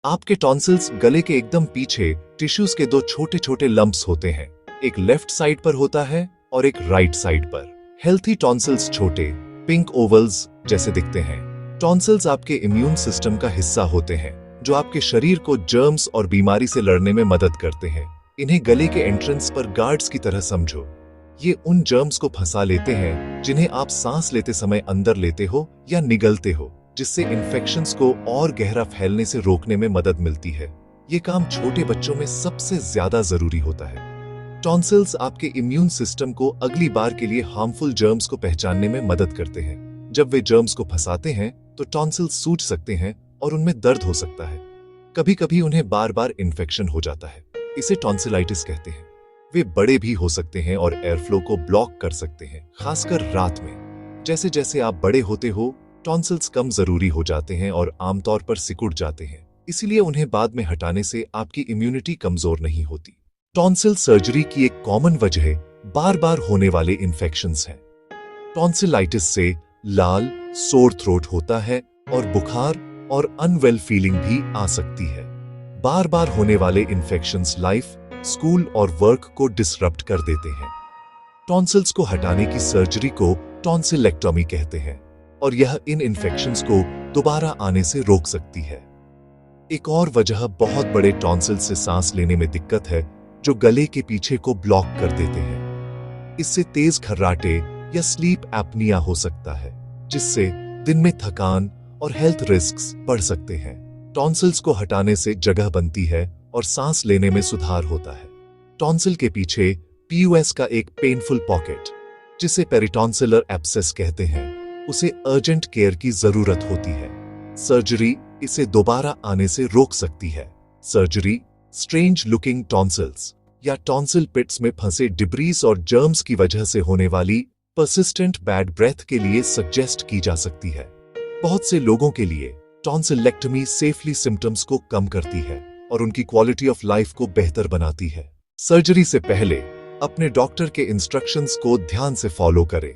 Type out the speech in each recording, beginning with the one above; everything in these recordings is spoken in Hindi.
आपके टॉन्सिल्स गले के एकदम पीछे टिश्यूज के दो छोटे छोटे लंप्स होते हैं। एक लेफ्ट साइड पर होता है और एक राइट साइड पर। हेल्थी टॉन्सिल्स छोटे पिंक ओवल्स जैसे दिखते हैं। टॉन्सिल्स आपके इम्यून सिस्टम का हिस्सा होते हैं जो आपके शरीर को जर्म्स और बीमारी से लड़ने में मदद करते हैं। इन्हें गले के एंट्रेंस पर गार्ड्स की तरह समझो। ये उन जर्म्स को फंसा लेते हैं जिन्हें आप सांस लेते समय अंदर लेते हो या निगलते हो, जिससे इन्फेक्शंस को और गहरा फैलने से रोकने में मदद मिलती है। ये काम छोटे बच्चों में सबसे ज्यादा जरूरी होता है। टॉन्सिल्स आपके इम्यून सिस्टम को अगली बार के लिए हार्मफुल जर्म्स को पहचानने में मदद करते हैं। जब वे जर्म्स को फंसाते हैं तो टॉन्सिल्स सूज सकते हैं और उनमें दर्द हो सकता है। कभी कभी उन्हें बार बार इन्फेक्शन हो जाता है। इसे टॉन्सिलाइटिस कहते हैं। वे बड़े भी हो सकते हैं और एयरफ्लो को ब्लॉक कर सकते हैं, खासकर रात में। जैसे जैसे आप बड़े होते हो, टॉन्सिल्स कम जरूरी हो जाते हैं और आमतौर पर सिकुड़ जाते हैं। इसीलिए उन्हें बाद में हटाने से आपकी इम्यूनिटी कमजोर नहीं होती। टॉन्सिल सर्जरी की एक कॉमन वजह बार बार होने वाले इन्फेक्शंस हैं। टॉन्सिलाइटिस से लाल, सोर थ्रोट होता है और बुखार और अनवेल फीलिंग भी आ सकती है। बार बार होने वाले इन्फेक्शंस लाइफ, स्कूल और वर्क को डिसरप्ट कर देते हैं। टॉन्सिल्स को हटाने की सर्जरी को टॉन्सिलेक्टॉमी कहते हैं और यह इन इन्फेक्शंस को दोबारा आने से रोक सकती है। एक और वजह बहुत बड़े टॉन्सिल से सांस लेने में दिक्कत है, जो गले के पीछे को ब्लॉक कर देते हैं। इससे तेज खर्राटे या स्लीप एपनिया हो सकता है, जिससे दिन में थकान और हेल्थ रिस्क्स बढ़ सकते हैं। टॉन्सिल्स को हटाने से जगह बनती है और सांस लेने में सुधार होता है। टॉन्सिल के पीछे पीयूएस का एक पेनफुल पॉकेट, जिसे पेरिटॉन्सिलर एब्सेस कहते हैं, उसे अर्जेंट केयर की जरूरत होती है। सर्जरी इसे दोबारा आने से रोक सकती है। सर्जरी स्ट्रेंज लुकिंग टॉन्सिल्स या टॉन्सिल पिट्स में फंसे डिब्रीज और जर्म्स की वजह से होने वाली परसिस्टेंट बैड ब्रेथ के लिए सजेस्ट की जा सकती है। बहुत से लोगों के लिए टॉन्सिलेक्टमी सेफली सिम्टम्स को कम करती है और उनकी क्वालिटी ऑफ लाइफ को बेहतर बनाती है। सर्जरी से पहले अपने डॉक्टर के इंस्ट्रक्शंस को ध्यान से फॉलो करें।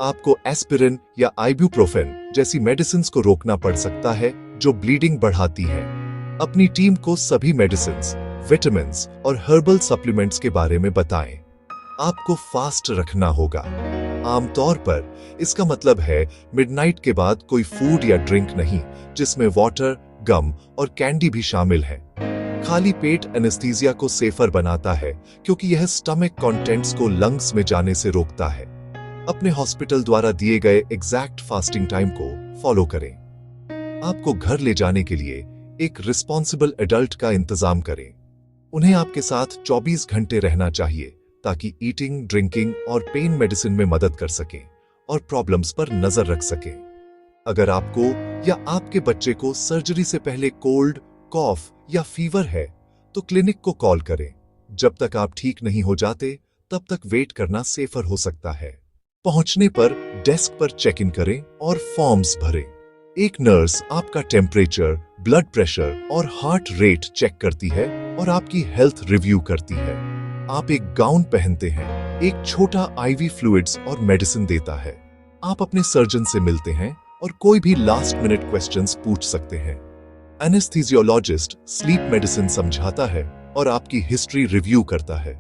आपको एस्पिरिन या आइब्यूप्रोफेन जैसी मेडिसिन्स को रोकना पड़ सकता है जो ब्लीडिंग बढ़ाती है। अपनी टीम को सभी मेडिसिन्स, विटामिन्स और हर्बल सप्लीमेंट्स के बारे में बताएं। आपको फास्ट रखना होगा। आमतौर पर इसका मतलब है मिडनाइट के बाद कोई फूड या ड्रिंक नहीं जिसमें वाटर, गम और कैंडी भी शामिल है। खाली पेट एनेस्थीसिया को सेफर बनाता है क्योंकि यह स्टमक कंटेंट्स को लंग्स में जाने से रोकता है। अपने हॉस्पिटल द्वारा दिए गए एग्जैक्ट फास्टिंग टाइम को फॉलो करें। आपको घर ले जाने के लिए एक रिस्पॉन्सिबल एडल्ट का इंतजाम करें। उन्हें आपके साथ 24 घंटे रहना चाहिए ताकि ईटिंग, ड्रिंकिंग और पेन मेडिसिन में मदद कर सकें और प्रॉब्लम्स पर नजर रख सकें। अगर आपको या आपके बच्चे को सर्जरी से पहले कोल्ड, कॉफ या फीवर है तो क्लिनिक को कॉल करें। जब तक आप ठीक नहीं हो जाते तब तक वेट करना सेफर हो सकता है। पहुंचने पर डेस्क पर चेक इन करें और फॉर्म्स भरें। एक नर्स आपका टेम्परेचर, ब्लड प्रेशर और हार्ट रेट चेक करती है और आपकी हेल्थ रिव्यू करती है। आप एक गाउन पहनते हैं, एक छोटा आईवी फ्लूइड्स और मेडिसिन देता है। आप अपने सर्जन से मिलते हैं और कोई भी लास्ट मिनट क्वेश्चंस पूछ सकते हैं। एनेस्थीसियोलॉजिस्ट स्लीप मेडिसिन समझाता है और आपकी हिस्ट्री रिव्यू करता है।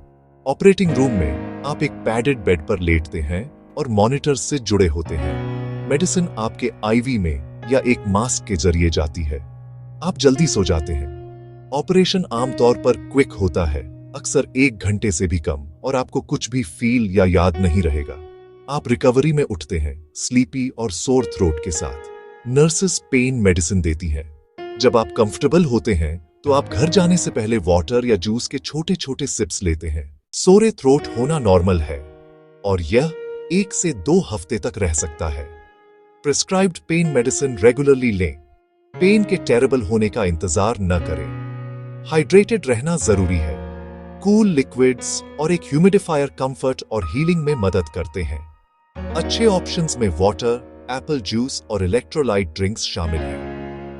ऑपरेटिंग रूम में आप एक पैडेड बेड पर लेटते हैं और मॉनिटर्स से जुड़े होते हैं। मेडिसिन आपके आईवी में या एक मास्क के जरिए जाती है। आप जल्दी सो जाते हैं। ऑपरेशन आमतौर पर क्विक होता है, अक्सर 1 घंटे से भी कम, और आपको कुछ भी फील या याद नहीं रहेगा। आप रिकवरी में उठते हैं, स्लीपी और सोर थ्रोट के साथ। नर्सेस पेन मेडिसिन देती हैं। जब आप कंफर्टेबल होते हैं तो आप घर जाने से पहले वाटर या जूस के छोटे छोटे सिप्स लेते हैं। सोरे थ्रोट होना नॉर्मल है और यह 1 से 2 हफ्ते तक रह सकता है। प्रिस्क्राइब्ड पेन मेडिसिन रेगुलरली लें। पेन के टेरेबल होने का इंतजार न करें। हाइड्रेटेड रहना जरूरी है। कूल लिक्विड्स और एक ह्यूमिडिफायर कंफर्ट और हीलिंग में मदद करते हैं। अच्छे ऑप्शंस में वाटर, एप्पल जूस और इलेक्ट्रोलाइट ड्रिंक्स शामिल हैं।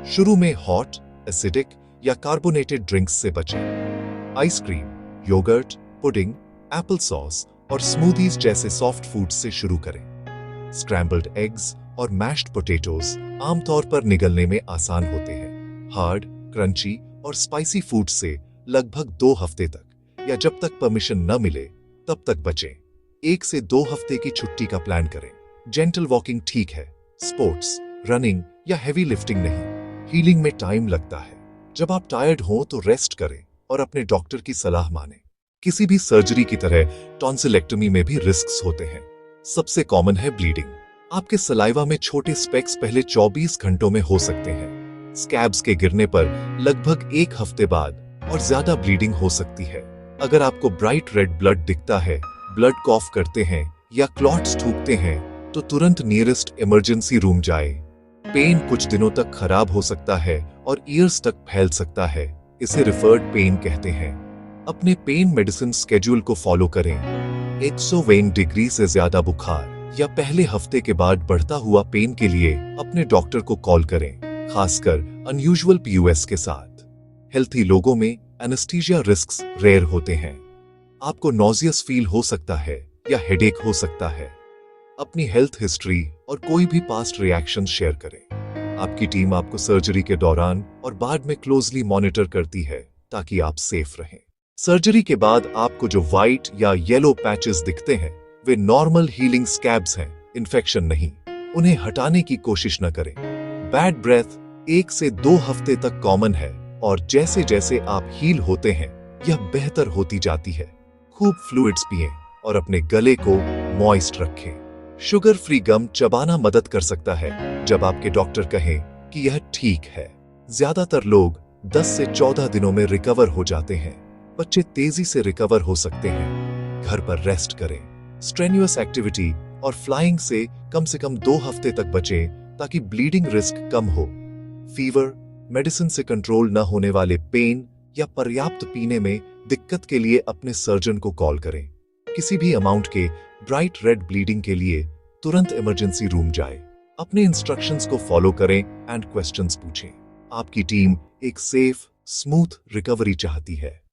शुरू में हॉट, एसिडिक या कार्बोनेटेड ड्रिंक्स से बचें। Ice cream, yogurt, pudding, apple sauce और स्मूदीज जैसे सॉफ्ट फूड्स से शुरू करें। स्क्रैम्बल्ड एग्स और मैश्ड पोटैटोज आमतौर पर निगलने में आसान होते हैं। हार्ड, क्रंची और स्पाइसी फूड से लगभग 2 हफ्ते तक या जब तक परमिशन न मिले तब तक बचें। 1 से 2 हफ्ते की छुट्टी का प्लान करें। जेंटल वॉकिंग ठीक है, स्पोर्ट्स, रनिंग या हेवी लिफ्टिंग नहीं। हीलिंग में टाइम लगता है। जब आप टायर्ड हो तो रेस्ट करें और अपने डॉक्टर की सलाह मानें। किसी भी सर्जरी की तरह टॉन्सिलेक्टमी में भी रिस्क्स होते हैं। सबसे कॉमन है ब्लीडिंग। आपके सलाइवा में छोटे स्पेक्स पहले 24 घंटों में हो सकते हैं। स्कैब्स के गिरने पर लगभग 1 हफ्ते बाद और ज्यादा ब्लीडिंग हो सकती है। अगर आपको ब्राइट रेड ब्लड दिखता है, ब्लड कॉफ करते हैं या क्लॉट्स थूकते हैं तो तुरंत नियरेस्ट इमरजेंसी रूम जाए। पेन कुछ दिनों तक खराब हो सकता है और ईयर्स तक फैल सकता है। इसे रिफर्ड पेन कहते हैं। अपने पेन मेडिसिन स्केड्यूल को फॉलो करें। 120 डिग्री से ज्यादा बुखार या पहले हफ्ते के बाद बढ़ता हुआ पेन के लिए अपने डॉक्टर को कॉल करें, खासकर अनयूजुअल पीयूएस के साथ। हेल्थी लोगों में एनेस्थीसिया रिस्क्स रेयर होते हैं। आपको नॉजियस फील हो सकता है या हेडेक हो सकता है। अपनी हेल्थ हिस्ट्री और कोई भी पास्ट रिएक्शन शेयर करें। आपकी टीम आपको सर्जरी के दौरान और बाद में क्लोजली मॉनिटर करती है ताकि आप सेफ रहें। सर्जरी के बाद आपको जो व्हाइट या येलो पैचेस दिखते हैं वे नॉर्मल हीलिंग स्कैब्स हैं, इन्फेक्शन नहीं। उन्हें हटाने की कोशिश न करें। बैड ब्रेथ 1 से 2 हफ्ते तक कॉमन है और जैसे जैसे आप हील होते हैं यह बेहतर होती जाती है। खूब फ्लूइड्स पिएं और अपने गले को मॉइस्ट रखें। शुगर फ्री गम चबाना मदद कर सकता है जब आपके डॉक्टर कहें कि यह ठीक है। ज्यादातर लोग 10 से 14 दिनों में रिकवर हो जाते हैं। बच्चे तेजी से रिकवर हो सकते हैं। घर पर रेस्ट करें। स्ट्रेन्युअस एक्टिविटी और फ्लाइंग से कम 2 हफ्ते तक बचें ताकि ब्लीडिंग रिस्क कम हो। फीवर, मेडिसिन से कंट्रोल न होने वाले पेन या पर्याप्त पीने में दिक्कत के लिए अपने सर्जन को कॉल करें। किसी भी अमाउंट के ब्राइट रेड ब्लीडिंग के लिए तुरंत इमरजेंसी रूम जाए। अपने इंस्ट्रक्शंस को फॉलो करें एंड क्वेश्चंस पूछें। आपकी टीम एक सेफ, स्मूथ रिकवरी चाहती है।